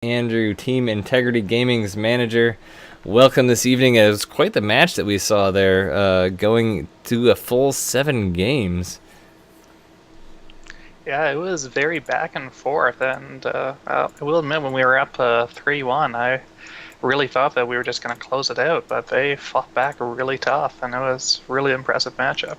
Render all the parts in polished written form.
Andrew, Team Integrity Gaming's manager. Welcome this evening. It was quite the match that we saw there, going to a full 7 games. Yeah, it was very back and forth, and I will admit when we were up 3-1, I really thought that we were just going to close it out, but they fought back really tough, and it was a really impressive matchup.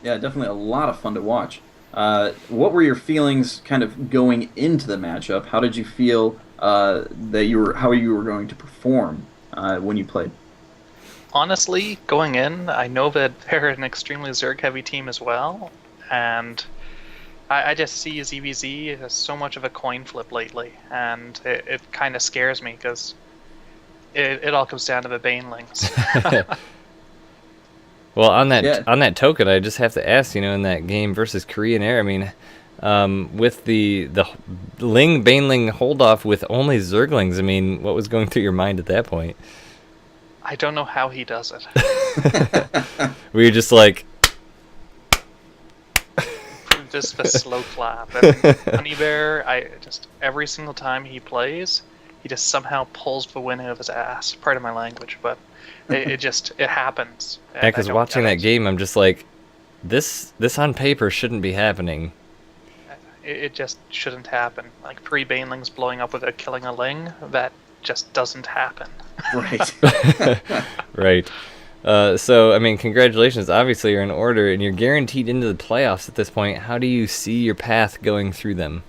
Yeah, definitely a lot of fun to watch. What were your feelings kind of going into the matchup? How did you feel how you were going to perform when you played? Honestly, going in, I know that they're an extremely Zerg-heavy team as well, and I just see ZVZ as so much of a coin flip lately, and it kind of scares me because it all comes down to the Banelings. Well, on that token, I just have to ask, in that game versus Korean Air, I mean, with the Ling Baneling holdoff with only Zerglings, I mean, what was going through your mind at that point? I don't know how he does it. Were you just like... Just a slow clap. And Honey Bear, every single time he plays, he just somehow pulls the wind out of his ass. Pardon my language, but it happens. Yeah, because watching that game, I'm just like, this on paper shouldn't be happening. It just shouldn't happen. Like 3 Banelings blowing up without killing a Ling, that just doesn't happen. Right. Right. So, I mean, congratulations. Obviously, you're in order, and you're guaranteed into the playoffs at this point. How do you see your path going through them?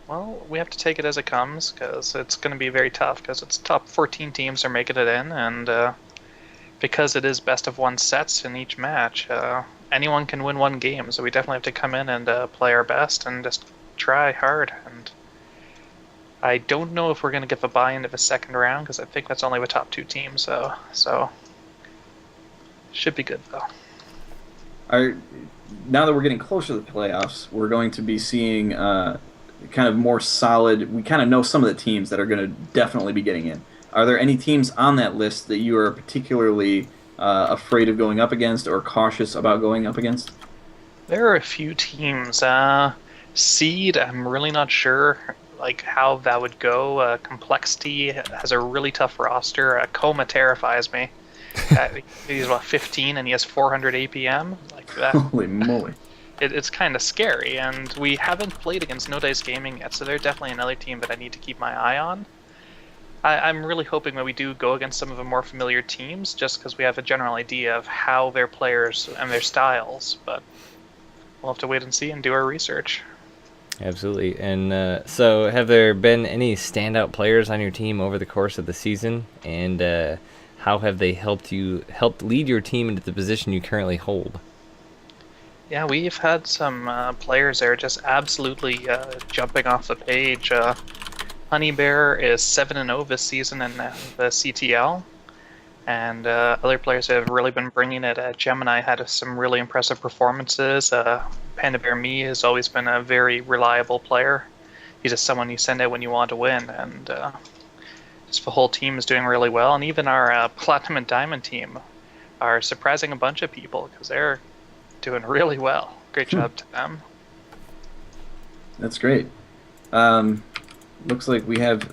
Well, we have to take it as it comes, because it's going to be very tough, because it's top 14 teams are making it in, and because it is best of 1 sets in each match, anyone can win 1 game, so we definitely have to come in and play our best and just try hard. And I don't know if we're going to get the buy into the second round, because I think that's only the top 2 teams, so should be good, though. Now that we're getting closer to the playoffs, we're going to be seeing kind of more solid... We kind of know some of the teams that are going to definitely be getting in. Are there any teams on that list that you are particularly afraid of going up against or cautious about going up against? There are a few teams. Seed, I'm really not sure how that would go. Complexity has a really tough roster. Coma terrifies me. He's 15 and he has 400 APM. Like that. Holy moly. It's kind of scary, and we haven't played against No Dice Gaming yet, so they're definitely another team that I need to keep my eye on. I'm really hoping that we do go against some of the more familiar teams, just because we have a general idea of how their players and their styles, but we'll have to wait and see and do our research. Absolutely. And so have there been any standout players on your team over the course of the season, and how have they helped lead your team into the position you currently hold? Yeah, we've had some players that are just absolutely jumping off the page. Honey Bear is 7-0 this season in the CTL, and other players have really been bringing it. Gemini had some really impressive performances. Panda Bear Me has always been a very reliable player. He's just someone you send out when you want to win, and just the whole team is doing really well. And even our Platinum and Diamond team are surprising a bunch of people because they're doing really well. Great job to them. That's great. Looks like we have...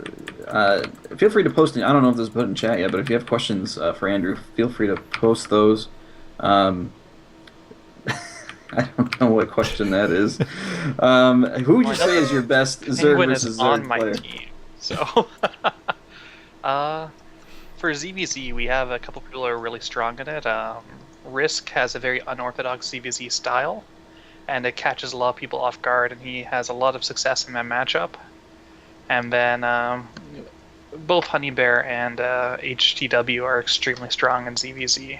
feel free to post... I don't know if this is put in chat yet, but if you have questions for Andrew, feel free to post those. I don't know what question that is. Who would you say is your best Zerg versus Zerg player? Team, so, for ZVZ, we have a couple people who are really strong in it. Risk has a very unorthodox ZVZ style, and it catches a lot of people off guard, and he has a lot of success in that matchup. And then both Honey Bear and HTW are extremely strong in ZVZ.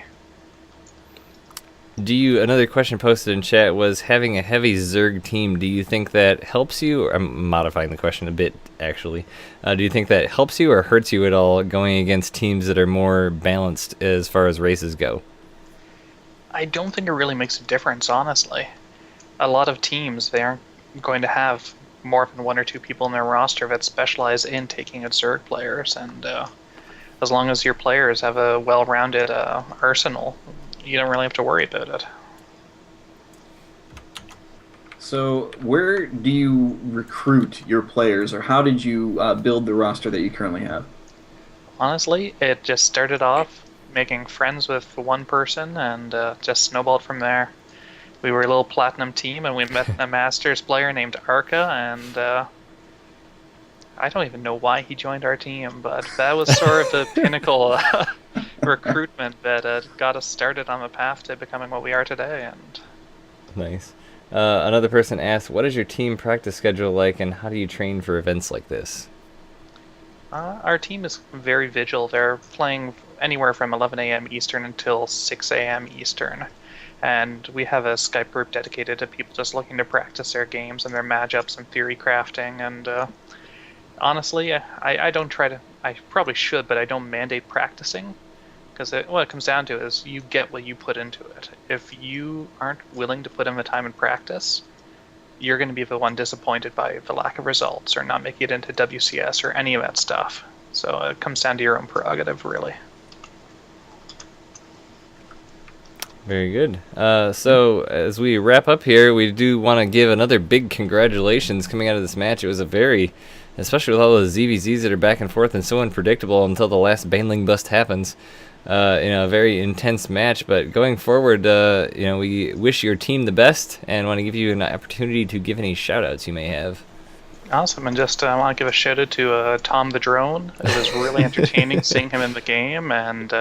Another question posted in chat was, having a heavy Zerg team, do you think that helps you? I'm modifying the question a bit, actually. Do you think that helps you or hurts you at all going against teams that are more balanced as far as races go? I don't think it really makes a difference, honestly. A lot of teams, they aren't going to have more than 1 or 2 people in their roster that specialize in taking out Zerg players, and as long as your players have a well-rounded arsenal, you don't really have to worry about it. So, where do you recruit your players, or how did you build the roster that you currently have? Honestly, it just started off making friends with one person and just snowballed from there. We were a little platinum team, and we met a Masters player named Arca, and I don't even know why he joined our team, but that was sort of the pinnacle recruitment that got us started on the path to becoming what we are today. And Nice. Another person asked, what is your team practice schedule like, and how do you train for events like this? our team is very vigil. They're playing anywhere from 11 a.m. Eastern until 6 a.m. Eastern. And we have a Skype group dedicated to people just looking to practice their games and their matchups and theory crafting. And honestly, I don't try to, I probably should, but I don't mandate practicing. Because what it comes down to is you get what you put into it. If you aren't willing to put in the time and practice, you're going to be the one disappointed by the lack of results or not making it into WCS or any of that stuff. So it comes down to your own prerogative, really. Very good. So as we wrap up here, we do want to give another big congratulations coming out of this match. It was a very, especially with all those ZVZs that are back and forth and so unpredictable until the last Baneling bust happens. A very intense match, but going forward, we wish your team the best and want to give you an opportunity to give any shout-outs you may have. Awesome, and just I want to give a shout out to Tom the Drone. It was really entertaining seeing him in the game, and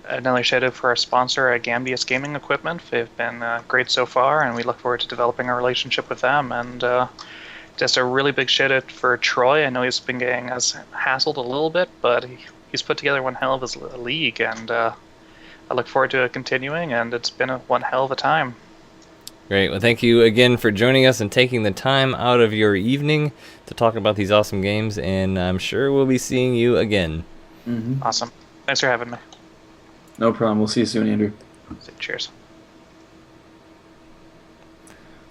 another shout out for our sponsor, Gambius Gaming Equipment. They've been great so far, and we look forward to developing our relationship with them. And just a really big shout out for Troy. I know he's been getting us hassled a little bit, but he's put together one hell of a league, and I look forward to it continuing, and it's been one hell of a time. Great. Well, thank you again for joining us and taking the time out of your evening to talk about these awesome games, and I'm sure we'll be seeing you again. Mm-hmm. Awesome. Thanks for having me. No problem. We'll see you soon, Andrew. Cheers.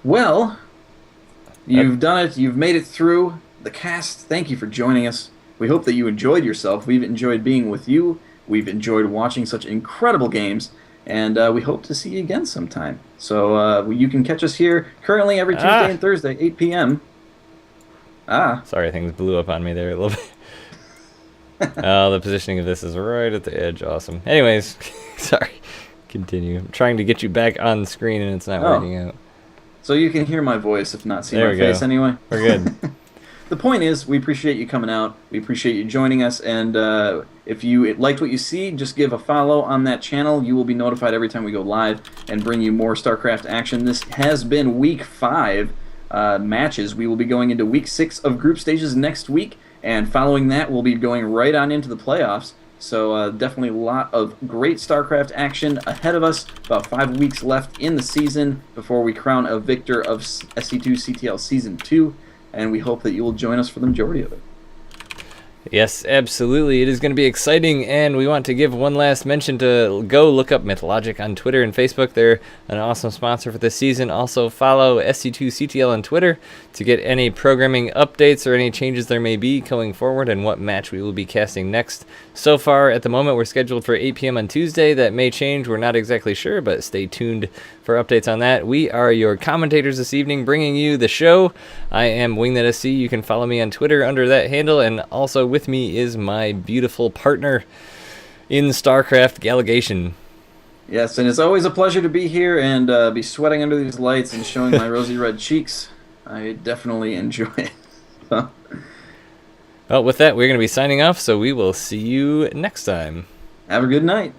Well, you've done it. You've made it through the cast. Thank you for joining us. We hope that you enjoyed yourself. We've enjoyed being with you. We've enjoyed watching such incredible games, and we hope to see you again sometime. So you can catch us here currently every Tuesday and Thursday, 8 p.m. Sorry, things blew up on me there a little bit. The positioning of this is right at the edge. Awesome. Anyways, sorry. Continue. I'm trying to get you back on the screen, and it's not working out. So you can hear my voice, if not see my face anyway. We're good. The point is, we appreciate you coming out. We appreciate you joining us. And if you liked what you see, just give a follow on that channel. You will be notified every time we go live and bring you more StarCraft action. This has been Week 5 matches. We will be going into Week 6 of group stages next week. And following that, we'll be going right on into the playoffs. So definitely a lot of great StarCraft action ahead of us. About 5 weeks left in the season before we crown a victor of SC2CTL Season 2. And we hope that you will join us for the majority of it. Yes, absolutely. It is going to be exciting, and we want to give one last mention to go look up Mythologic on Twitter and Facebook. They're an awesome sponsor for this season. Also follow SC2CTL on Twitter to get any programming updates or any changes there may be going forward and what match we will be casting next. So far, at the moment, we're scheduled for 8 p.m. on Tuesday. That may change. We're not exactly sure, but stay tuned for updates on that. We are your commentators this evening, bringing you the show. I am WingNetSC. You can follow me on Twitter under that handle, and also with me is my beautiful partner in StarCraft, Gallegation. Yes, and it's always a pleasure to be here and be sweating under these lights and showing my rosy red cheeks. I definitely enjoy it. Well, with that, we're going to be signing off, so we will see you next time. Have a good night.